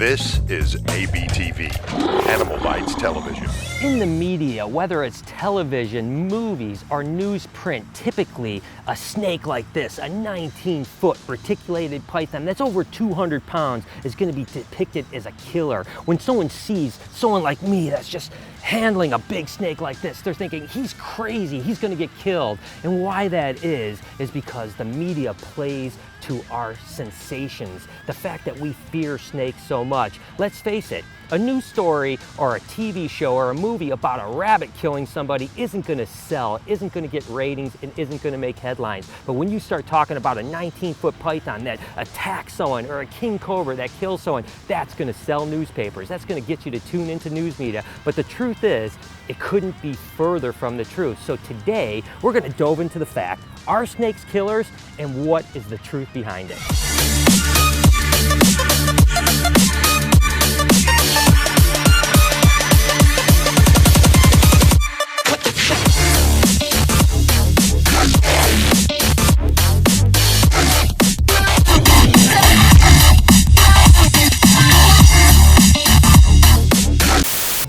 This is ABTV, Animal Bites Television. In the media, whether it's television, movies, or newsprint, typically a snake like this, a 19-foot reticulated python that's over 200 pounds, is going to be depicted as a killer. When someone sees someone like me that's just handling a big snake like this, they're thinking, he's crazy, he's going to get killed. And why that is because the media plays to our sensations, the fact that we fear snakes so much. Let's face it, a news story or a TV show or a movie about a rabbit killing somebody isn't going to sell, isn't going to get ratings, and isn't going to make headlines. But when you start talking about a 19-foot python that attacks someone or a king cobra that kills someone, that's going to sell newspapers. That's going to get you to tune into news media. But the truth is, it couldn't be further from the truth. So today, we're going to dove into the fact, are snakes killers, and what is the truth behind it?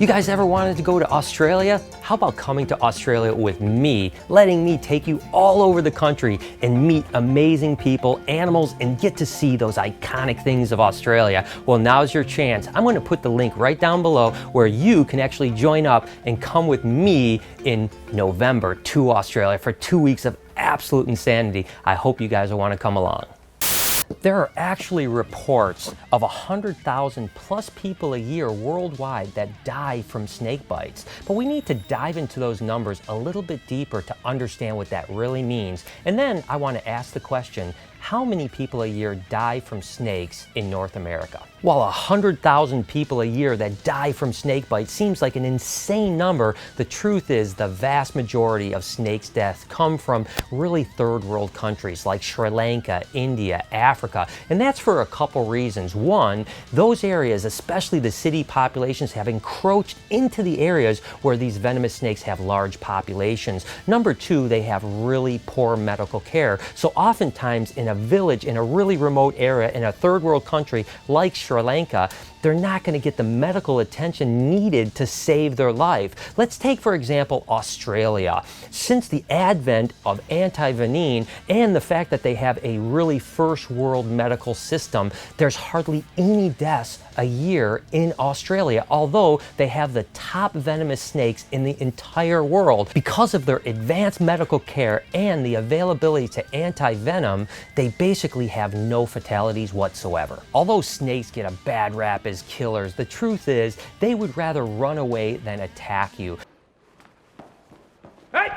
You guys ever wanted to go to Australia? How about coming to Australia with me, letting me take you all over the country and meet amazing people, animals, and get to see those iconic things of Australia? Well, now's your chance. I'm going to put the link right down below where you can actually join up and come with me in November to Australia for 2 weeks of absolute insanity. I hope you guys will want to come along. There are actually reports of 100,000 plus people a year worldwide that die from snake bites. But we need to dive into those numbers a little bit deeper to understand what that really means. And then I want to ask the question, how many people a year die from snakes in North America? While 100,000 people a year that die from snake bites seems like an insane number, the truth is the vast majority of snakes' deaths come from really third world countries like Sri Lanka, India, Africa, and that's for a couple reasons. One, those areas, especially the city populations, have encroached into the areas where these venomous snakes have large populations. Number two, they have really poor medical care. So oftentimes in a village, in a really remote area, in a third world country like Sri Lanka, they're not going to get the medical attention needed to save their life. Let's take, for example, Australia. Since the advent of antivenin and the fact that they have a really first world medical system, there's hardly any deaths a year in Australia, although they have the top venomous snakes in the entire world. Because of their advanced medical care and the availability to antivenom, they basically have no fatalities whatsoever. Although snakes get a bad rap as killers, the truth is they would rather run away than attack you. Hey!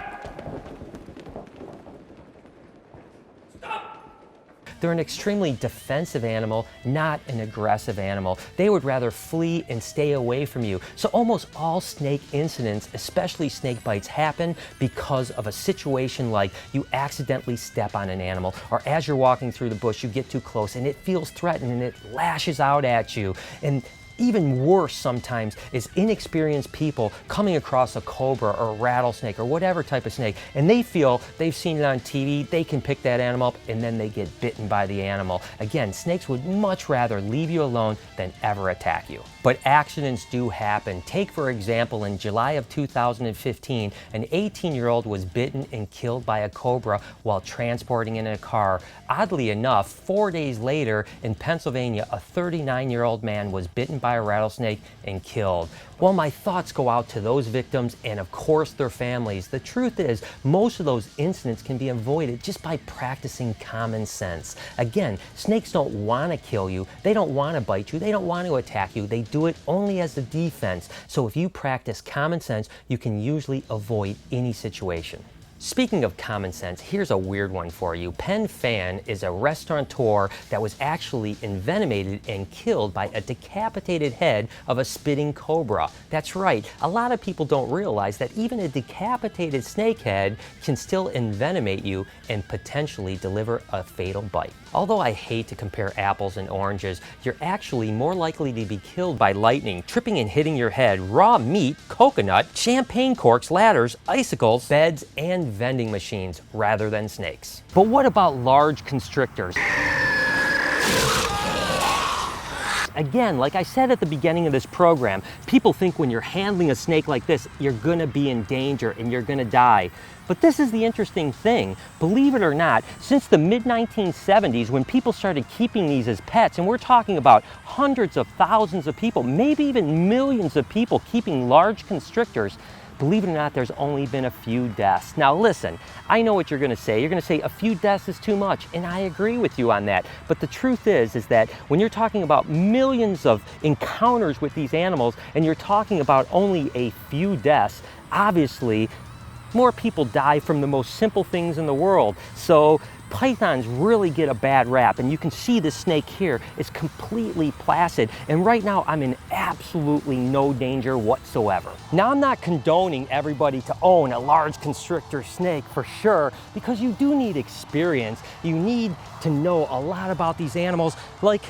They're an extremely defensive animal, not an aggressive animal. They would rather flee and stay away from you. So almost all snake incidents, especially snake bites, happen because of a situation like you accidentally step on an animal, or as you're walking through the bush, you get too close and it feels threatened and it lashes out at you. And even worse sometimes is inexperienced people coming across a cobra or a rattlesnake or whatever type of snake, and they feel they've seen it on TV, they can pick that animal up, and then they get bitten by the animal. Again, snakes would much rather leave you alone than ever attack you. But accidents do happen. Take, for example, in July of 2015, an 18-year-old was bitten and killed by a cobra while transporting in a car. Oddly enough, 4 days later in Pennsylvania, a 39-year-old man was bitten by a rattlesnake and killed. Well, my thoughts go out to those victims and of course their families. The truth is, most of those incidents can be avoided just by practicing common sense. Again, snakes don't want to kill you, they don't want to bite you, they don't want to attack you, they do it only as a defense. So if you practice common sense, you can usually avoid any situation. Speaking of common sense, here's a weird one for you. Pen Fan is a restaurateur that was actually envenomated and killed by a decapitated head of a spitting cobra. That's right, a lot of people don't realize that even a decapitated snake head can still envenomate you and potentially deliver a fatal bite. Although I hate to compare apples and oranges, you're actually more likely to be killed by lightning, tripping and hitting your head, raw meat, coconut, champagne corks, ladders, icicles, beds, and vending machines rather than snakes. But what about large constrictors? Again, like I said at the beginning of this program, people think when you're handling a snake like this, you're gonna be in danger and you're gonna die. But this is the interesting thing. Believe it or not, since the mid-1970s, when people started keeping these as pets, and we're talking about hundreds of thousands of people, maybe even millions of people keeping large constrictors, believe it or not, there's only been a few deaths. Now listen, I know what you're gonna say. You're gonna say a few deaths is too much, and I agree with you on that. But the truth is that when you're talking about millions of encounters with these animals, and you're talking about only a few deaths, obviously, more people die from the most simple things in the world. So pythons really get a bad rap, and you can see this snake here is completely placid, and right now I'm in absolutely no danger whatsoever. Now, I'm not condoning everybody to own a large constrictor snake for sure, because you do need experience. You need to know a lot about these animals. Like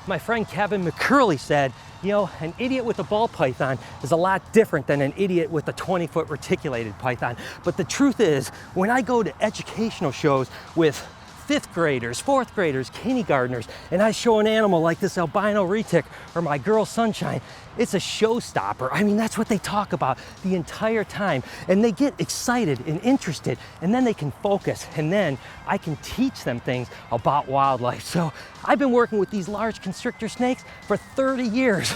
my friend Kevin McCurley said, you know, an idiot with a ball python is a lot different than an idiot with a 20-foot reticulated python. But the truth is, when I go to educational shows with 5th graders, 4th graders, kindergartners, and I show an animal like this albino retic or my girl Sunshine, it's a showstopper. I mean, that's what they talk about the entire time. And they get excited and interested, and then they can focus, and then I can teach them things about wildlife. So I've been working with these large constrictor snakes for 30 years.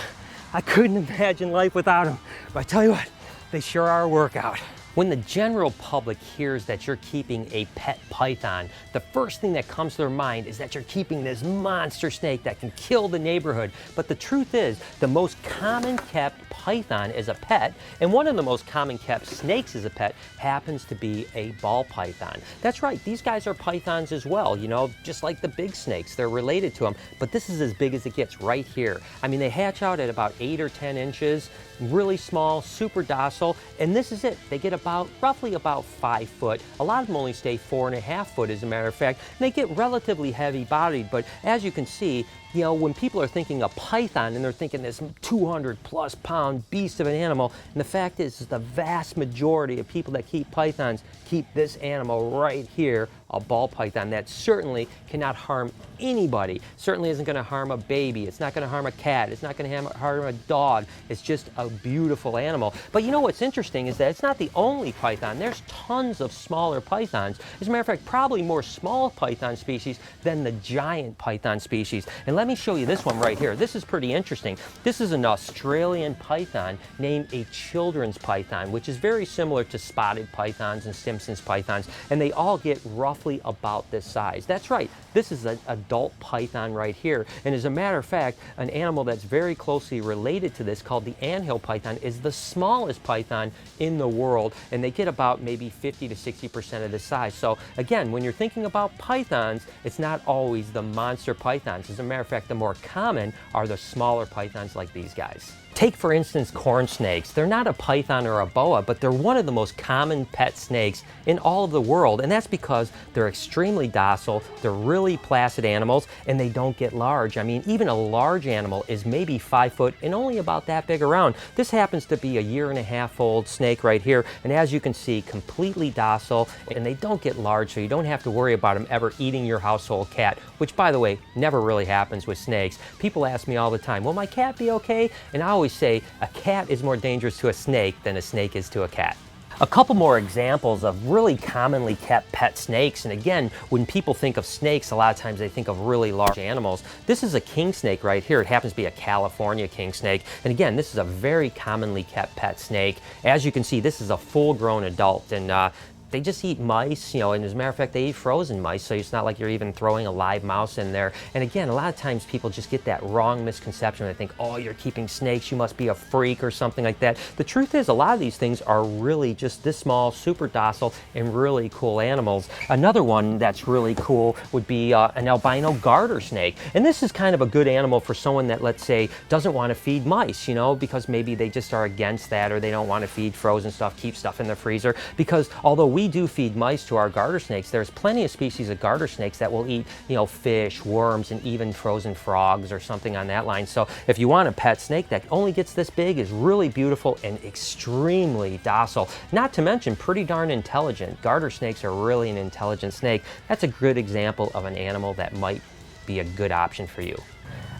I couldn't imagine life without them. But I tell you what, they sure are a workout. When the general public hears that you're keeping a pet python, the first thing that comes to their mind is that you're keeping this monster snake that can kill the neighborhood. But the truth is, the most common kept python as a pet, and one of the most common kept snakes as a pet, happens to be a ball python. That's right, these guys are pythons as well, you know, just like the big snakes, they're related to them, but this is as big as it gets right here. I mean, they hatch out at about 8 or 10 inches, really small, super docile, and this is it. They get roughly about 5 foot. A lot of them only stay 4.5 foot, as a matter of fact. And they get relatively heavy bodied, but as you can see, you know, when people are thinking a python and they're thinking this 200+ pound beast of an animal, and the fact is the vast majority of people that keep pythons keep this animal right here, a ball python, that certainly cannot harm anybody. Certainly isn't going to harm a baby. It's not going to harm a cat. It's not going to harm a dog. It's just a beautiful animal. But you know what's interesting is that it's not the only python. There's tons of smaller pythons. As a matter of fact, probably more small python species than the giant python species. And let me show you this one right here. This is pretty interesting. This is an Australian python named a children's python, which is very similar to spotted pythons and Simpson's pythons, and they all get roughly about this size. That's right, this is an adult python right here, and as a matter of fact, an animal that's very closely related to this, called the anthill python, is the smallest python in the world, and they get about maybe 50 to 60% of the size. So again, when you're thinking about pythons, it's not always the monster pythons. As a matter of fact, the more common are the smaller pythons like these guys. Take, for instance, corn snakes. They're not a python or a boa, but they're one of the most common pet snakes in all of the world, and that's because they're extremely docile, they're really placid animals, and they don't get large. I mean, even a large animal is maybe 5 foot and only about that big around. This happens to be a 1.5-year-old snake right here, and as you can see, completely docile, and they don't get large, so you don't have to worry about them ever eating your household cat, which, by the way, never really happens with snakes. People ask me all the time, will my cat be okay? And I always say a cat is more dangerous to a snake than a snake is to a cat. A couple more examples of really commonly kept pet snakes, and again, when people think of snakes, a lot of times they think of really large animals. This is a king snake right here. It happens to be a California king snake, and again, this is a very commonly kept pet snake. As you can see, this is a full-grown adult, and they just eat mice, you know, and as a matter of fact, they eat frozen mice, so it's not like you're even throwing a live mouse in there. And again, a lot of times people just get that wrong misconception. They think, oh, you're keeping snakes, you must be a freak or something like that. The truth is, a lot of these things are really just this small, super docile, and really cool animals. Another one that's really cool would be an albino garter snake. And this is kind of a good animal for someone that, let's say, doesn't want to feed mice, you know, because maybe they just are against that, or they don't want to feed frozen stuff, keep stuff in the freezer. Because although we do feed mice to our garter snakes, there's plenty of species of garter snakes that will eat, you know, fish, worms, and even frozen frogs or something on that line. So if you want a pet snake that only gets this big, is really beautiful and extremely docile, not to mention pretty darn intelligent. Garter snakes are really an intelligent snake. That's a good example of an animal that might be a good option for you.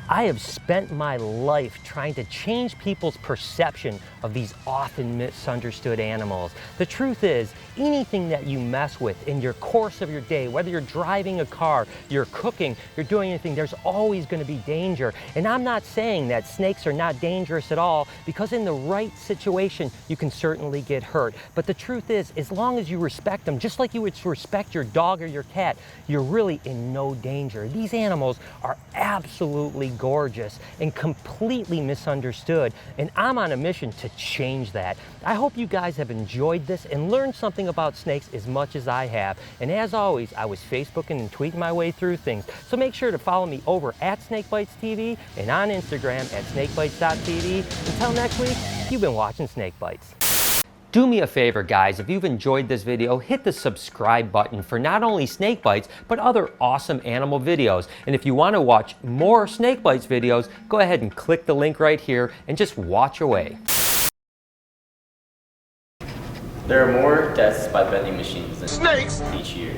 I have spent my life trying to change people's perception of these often misunderstood animals. The truth is, anything that you mess with in your course of your day, whether you're driving a car, you're cooking, you're doing anything, there's always going to be danger. And I'm not saying that snakes are not dangerous at all, because in the right situation, you can certainly get hurt. But the truth is, as long as you respect them, just like you would respect your dog or your cat, you're really in no danger. These animals are absolutely gorgeous and completely misunderstood, and I'm on a mission to change that. I hope you guys have enjoyed this and learned something about snakes as much as I have. And as always, I was Facebooking and tweeting my way through things, so make sure to follow me over at SnakeBytesTV and on Instagram at SnakeBytes.tv. Until next week, you've been watching Snake Bites. Do me a favor, guys, if you've enjoyed this video, hit the subscribe button for not only Snake Bites, but other awesome animal videos. And if you want to watch more Snake Bites videos, go ahead and click the link right here and just watch away. There are more deaths by vending machines than snakes each year.